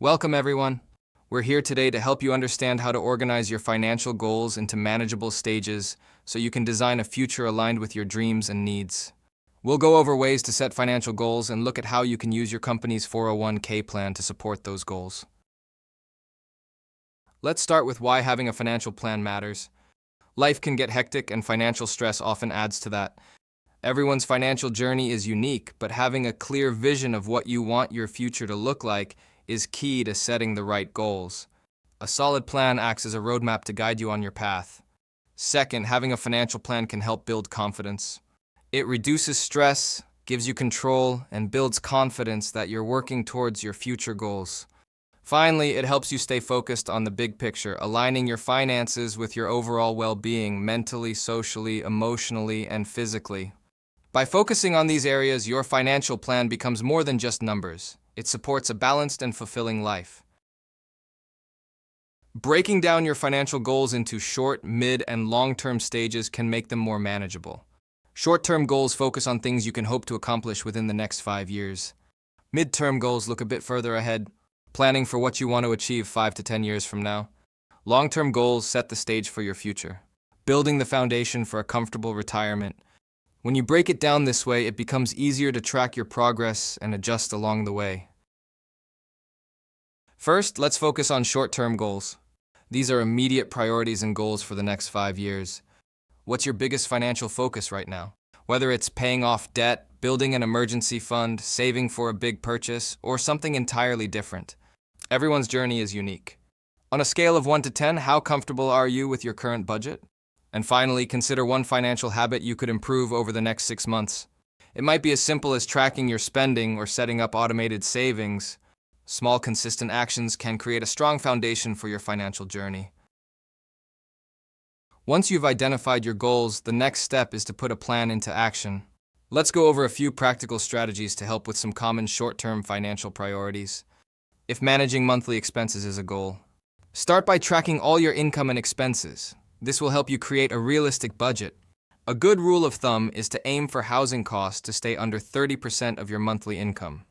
Welcome, everyone. We're here today to help you understand how to organize your financial goals into manageable stages so you can design a future aligned with your dreams and needs. We'll go over ways to set financial goals and look at how you can use your company's 401k plan to support those goals. Let's start with why having a financial plan matters. Life can get hectic, and financial stress often adds to that. Everyone's financial journey is unique, but having a clear vision of what you want your future to look like is key to setting the right goals. A solid plan acts as a roadmap to guide you on your path. Second, having a financial plan can help build confidence. It reduces stress, gives you control, and builds confidence that you're working towards your future goals. Finally, it helps you stay focused on the big picture, aligning your finances with your overall well-being mentally, socially, emotionally, and physically. By focusing on these areas, your financial plan becomes more than just numbers. It supports a balanced and fulfilling life. Breaking down your financial goals into short, mid, and long-term stages can make them more manageable. Short-term goals focus on things you can hope to accomplish within the next 5 years. Mid-term goals look a bit further ahead, planning for what you want to achieve 5 to 10 years from now. Long-term goals set the stage for your future, building the foundation for a comfortable retirement. When you break it down this way, it becomes easier to track your progress and adjust along the way. First, let's focus on short-term goals. These are immediate priorities and goals for the next 5 years. What's your biggest financial focus right now? Whether it's paying off debt, building an emergency fund, saving for a big purchase, or something entirely different. Everyone's journey is unique. On a scale of 1 to 10, how comfortable are you with your current budget? And finally, consider one financial habit you could improve over the next 6 months. It might be as simple as tracking your spending or setting up automated savings. Small, consistent actions can create a strong foundation for your financial journey. Once you've identified your goals, the next step is to put a plan into action. Let's go over a few practical strategies to help with some common short-term financial priorities. If managing monthly expenses is a goal, start by tracking all your income and expenses. This will help you create a realistic budget. A good rule of thumb is to aim for housing costs to stay under 30% of your monthly income.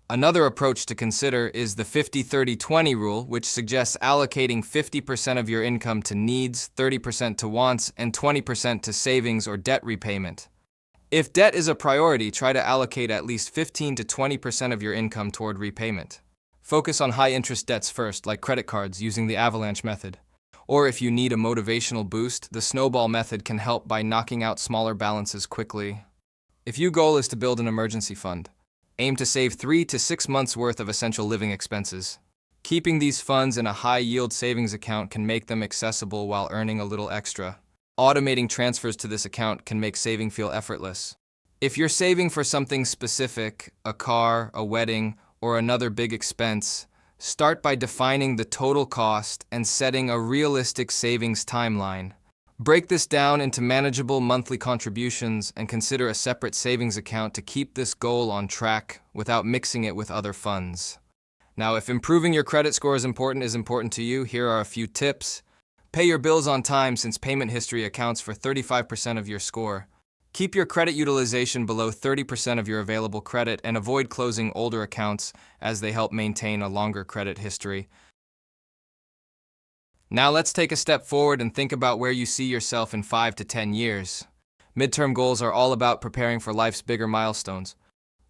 Another approach to consider is the 50-30-20 rule, which suggests allocating 50% of your income to needs, 30% to wants, and 20% to savings or debt repayment. If debt is a priority, try to allocate at least 15 to 20% of your income toward repayment. Focus on high-interest debts first, like credit cards, using the avalanche method. Or if you need a motivational boost, the snowball method can help by knocking out smaller balances quickly. If your goal is to build an emergency fund, aim to save 3 to 6 months' worth of essential living expenses. Keeping these funds in a high-yield savings account can make them accessible while earning a little extra. Automating transfers to this account can make saving feel effortless. If you're saving for something specific, a car, a wedding, or another big expense, start by defining the total cost and setting a realistic savings timeline. Break this down into manageable monthly contributions and consider a separate savings account to keep this goal on track without mixing it with other funds. Now, if improving your credit score is important to you, here are a few tips. Pay your bills on time, since payment history accounts for 35% of your score. Keep your credit utilization below 30% of your available credit and avoid closing older accounts, as they help maintain a longer credit history. Now let's take a step forward and think about where you see yourself in 5 to 10 years. Midterm goals are all about preparing for life's bigger milestones.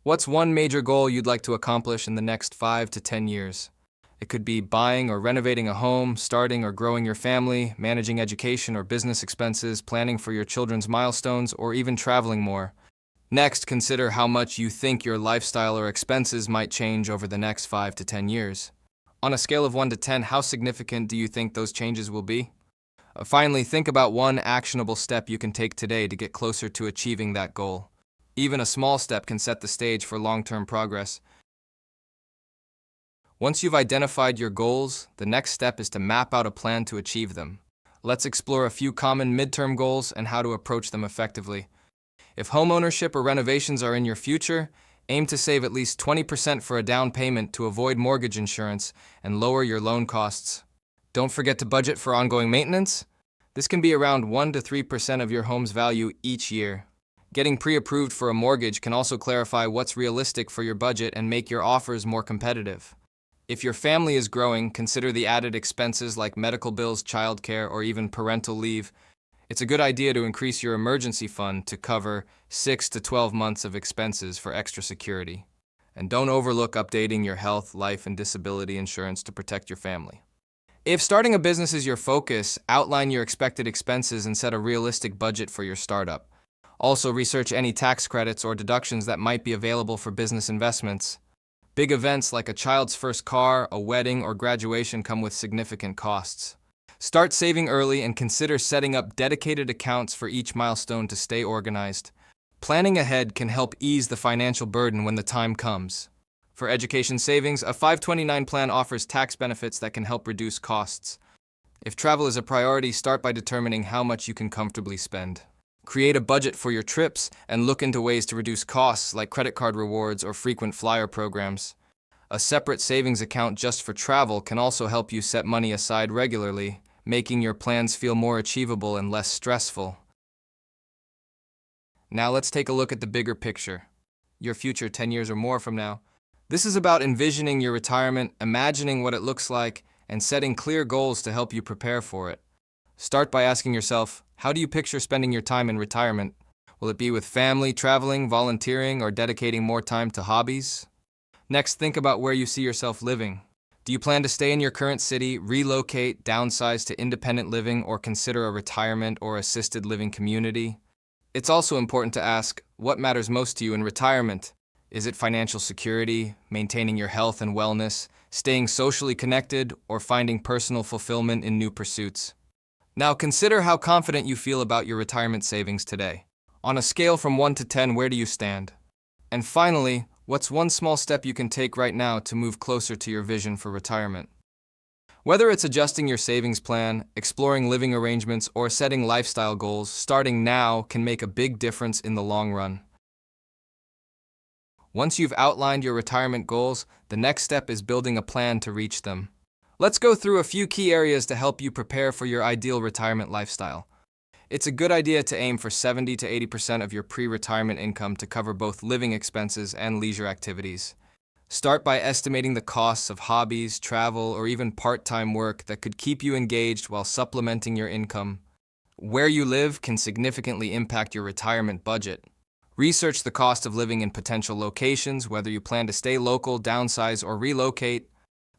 What's one major goal you'd like to accomplish in the next 5 to 10 years? It could be buying or renovating a home, starting or growing your family, managing education or business expenses, planning for your children's milestones, or even traveling more. Next, consider how much you think your lifestyle or expenses might change over the next 5 to 10 years. On a scale of 1 to 10, how significant do you think those changes will be? Finally, think about one actionable step you can take today to get closer to achieving that goal. Even a small step can set the stage for long-term progress. Once you've identified your goals, the next step is to map out a plan to achieve them. Let's explore a few common midterm goals and how to approach them effectively. If homeownership or renovations are in your future, aim to save at least 20% for a down payment to avoid mortgage insurance and lower your loan costs. Don't forget to budget for ongoing maintenance. This can be around 1 to 3% of your home's value each year. Getting pre-approved for a mortgage can also clarify what's realistic for your budget and make your offers more competitive. If your family is growing, consider the added expenses like medical bills, childcare, or even parental leave. It's a good idea to increase your emergency fund to cover 6 to 12 months of expenses for extra security. And don't overlook updating your health, life, and disability insurance to protect your family. If starting a business is your focus, outline your expected expenses and set a realistic budget for your startup. Also, research any tax credits or deductions that might be available for business investments. Big events like a child's first car, a wedding, or graduation come with significant costs. Start saving early and consider setting up dedicated accounts for each milestone to stay organized. Planning ahead can help ease the financial burden when the time comes. For education savings, a 529 plan offers tax benefits that can help reduce costs. If travel is a priority, start by determining how much you can comfortably spend. Create a budget for your trips and look into ways to reduce costs like credit card rewards or frequent flyer programs. A separate savings account just for travel can also help you set money aside regularly, making your plans feel more achievable and less stressful. Now let's take a look at the bigger picture. Your future 10 years or more from now. This is about envisioning your retirement, imagining what it looks like, and setting clear goals to help you prepare for it. Start by asking yourself, how do you picture spending your time in retirement? Will it be with family, traveling, volunteering, or dedicating more time to hobbies? Next, think about where you see yourself living. Do you plan to stay in your current city, relocate, downsize to independent living, or consider a retirement or assisted living community? It's also important to ask, what matters most to you in retirement? Is it financial security, maintaining your health and wellness, staying socially connected, or finding personal fulfillment in new pursuits? Now consider how confident you feel about your retirement savings today. On a scale from 1 to 10, where do you stand? And finally, what's one small step you can take right now to move closer to your vision for retirement? Whether it's adjusting your savings plan, exploring living arrangements, or setting lifestyle goals, starting now can make a big difference in the long run. Once you've outlined your retirement goals, the next step is building a plan to reach them. Let's go through a few key areas to help you prepare for your ideal retirement lifestyle. It's a good idea to aim for 70 to 80% of your pre-retirement income to cover both living expenses and leisure activities. Start by estimating the costs of hobbies, travel, or even part-time work that could keep you engaged while supplementing your income. Where you live can significantly impact your retirement budget. Research the cost of living in potential locations, whether you plan to stay local, downsize, or relocate.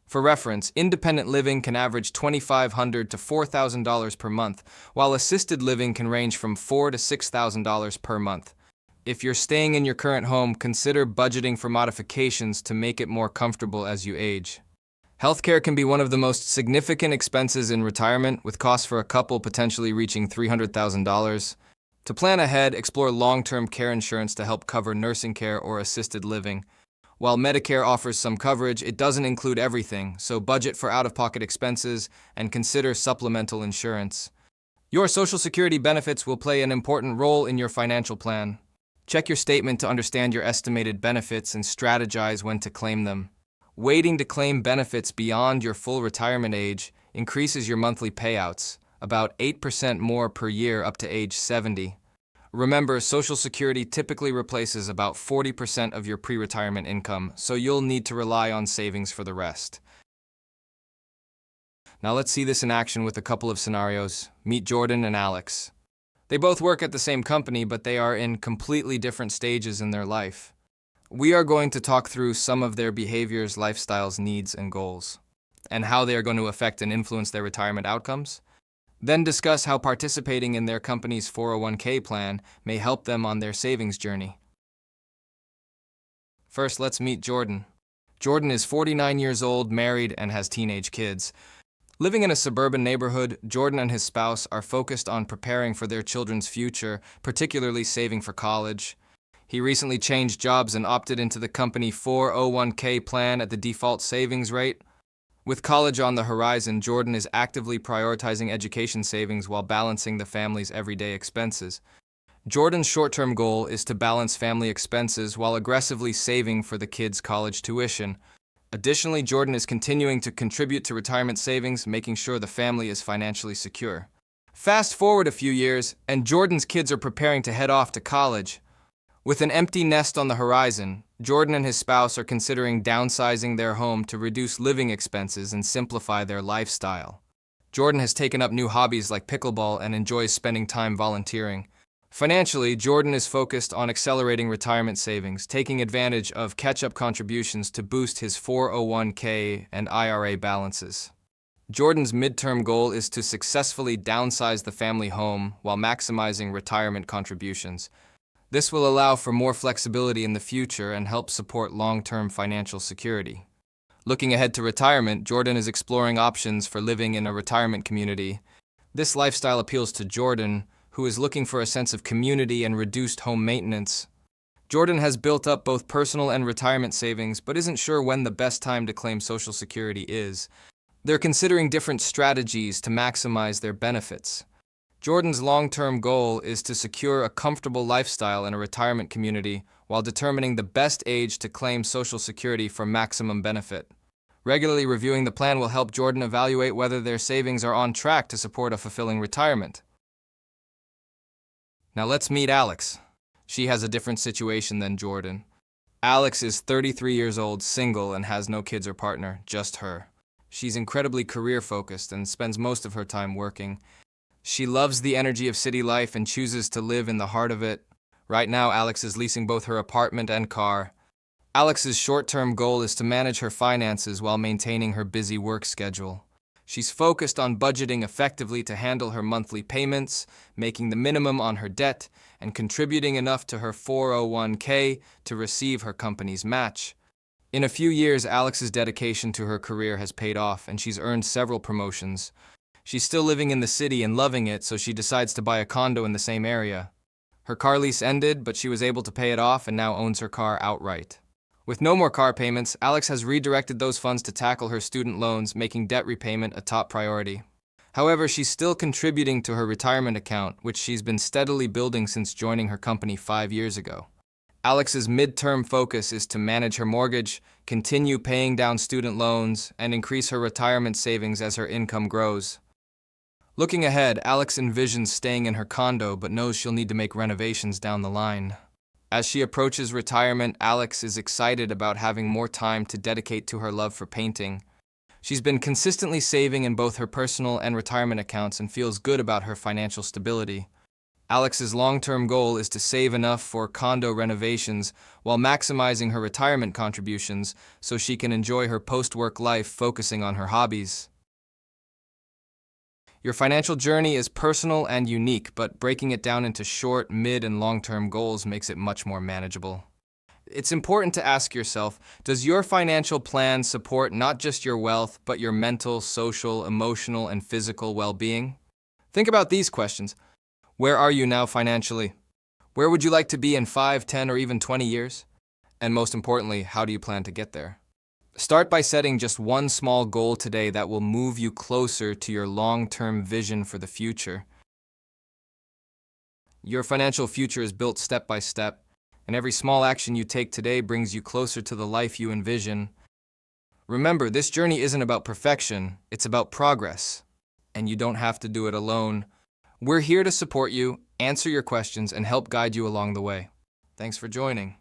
For reference, independent living can average $2,500 to $4,000 per month, while assisted living can range from $4,000 to $6,000 per month. If you're staying in your current home, consider budgeting for modifications to make it more comfortable as you age. Healthcare can be one of the most significant expenses in retirement, with costs for a couple potentially reaching $300,000. To plan ahead, explore long-term care insurance to help cover nursing care or assisted living. While Medicare offers some coverage, it doesn't include everything, so budget for out-of-pocket expenses and consider supplemental insurance. Your Social Security benefits will play an important role in your financial plan. Check your statement to understand your estimated benefits and strategize when to claim them. Waiting to claim benefits beyond your full retirement age increases your monthly payouts, about 8% more per year up to age 70. Remember, Social Security typically replaces about 40% of your pre-retirement income, so you'll need to rely on savings for the rest. Now let's see this in action with a couple of scenarios. Meet Jordan and Alex. They both work at the same company, but they are in completely different stages in their life. We are going to talk through some of their behaviors, lifestyles, needs, and goals, and how they are going to affect and influence their retirement outcomes. Then discuss how participating in their company's 401k plan may help them on their savings journey. First, let's meet Jordan. Jordan is 49 years old, married, and has teenage kids. Living in a suburban neighborhood, Jordan and his spouse are focused on preparing for their children's future, particularly saving for college. He recently changed jobs and opted into the company 401k plan at the default savings rate. With college on the horizon, Jordan is actively prioritizing education savings while balancing the family's everyday expenses. Jordan's short-term goal is to balance family expenses while aggressively saving for the kids' college tuition. Additionally, Jordan is continuing to contribute to retirement savings, making sure the family is financially secure. Fast forward a few years, and Jordan's kids are preparing to head off to college. With an empty nest on the horizon, Jordan and his spouse are considering downsizing their home to reduce living expenses and simplify their lifestyle. Jordan has taken up new hobbies like pickleball and enjoys spending time volunteering. Financially, Jordan is focused on accelerating retirement savings, taking advantage of catch-up contributions to boost his 401k and IRA balances. Jordan's midterm goal is to successfully downsize the family home while maximizing retirement contributions. This will allow for more flexibility in the future and help support long-term financial security. Looking ahead to retirement, Jordan is exploring options for living in a retirement community. This lifestyle appeals to Jordan, who is looking for a sense of community and reduced home maintenance. Jordan has built up both personal and retirement savings, but isn't sure when the best time to claim Social Security is. They're considering different strategies to maximize their benefits. Jordan's long-term goal is to secure a comfortable lifestyle in a retirement community while determining the best age to claim Social Security for maximum benefit. Regularly reviewing the plan will help Jordan evaluate whether their savings are on track to support a fulfilling retirement. Now let's meet Alex. She has a different situation than Jordan. Alex is 33 years old, single, and has no kids or partner, just her. She's incredibly career-focused and spends most of her time working. She loves the energy of city life and chooses to live in the heart of it. Right now, Alex is leasing both her apartment and car. Alex's short-term goal is to manage her finances while maintaining her busy work schedule. She's focused on budgeting effectively to handle her monthly payments, making the minimum on her debt, and contributing enough to her 401k to receive her company's match. In a few years, Alex's dedication to her career has paid off, and she's earned several promotions. She's still living in the city and loving it, so she decides to buy a condo in the same area. Her car lease ended, but she was able to pay it off and now owns her car outright. With no more car payments, Alex has redirected those funds to tackle her student loans, making debt repayment a top priority. However, she's still contributing to her retirement account, which she's been steadily building since joining her company 5 years ago. Alex's midterm focus is to manage her mortgage, continue paying down student loans, and increase her retirement savings as her income grows. Looking ahead, Alex envisions staying in her condo but knows she'll need to make renovations down the line. As she approaches retirement, Alex is excited about having more time to dedicate to her love for painting. She's been consistently saving in both her personal and retirement accounts and feels good about her financial stability. Alex's long-term goal is to save enough for condo renovations while maximizing her retirement contributions so she can enjoy her post-work life focusing on her hobbies. Your financial journey is personal and unique, but breaking it down into short, mid, and long-term goals makes it much more manageable. It's important to ask yourself, does your financial plan support not just your wealth, but your mental, social, emotional, and physical well-being? Think about these questions. Where are you now financially? Where would you like to be in 5, 10, or even 20 years? And most importantly, how do you plan to get there? Start by setting just one small goal today that will move you closer to your long-term vision for the future. Your financial future is built step by step, and every small action you take today brings you closer to the life you envision. Remember, this journey isn't about perfection, it's about progress, and you don't have to do it alone. We're here to support you, answer your questions, and help guide you along the way. Thanks for joining.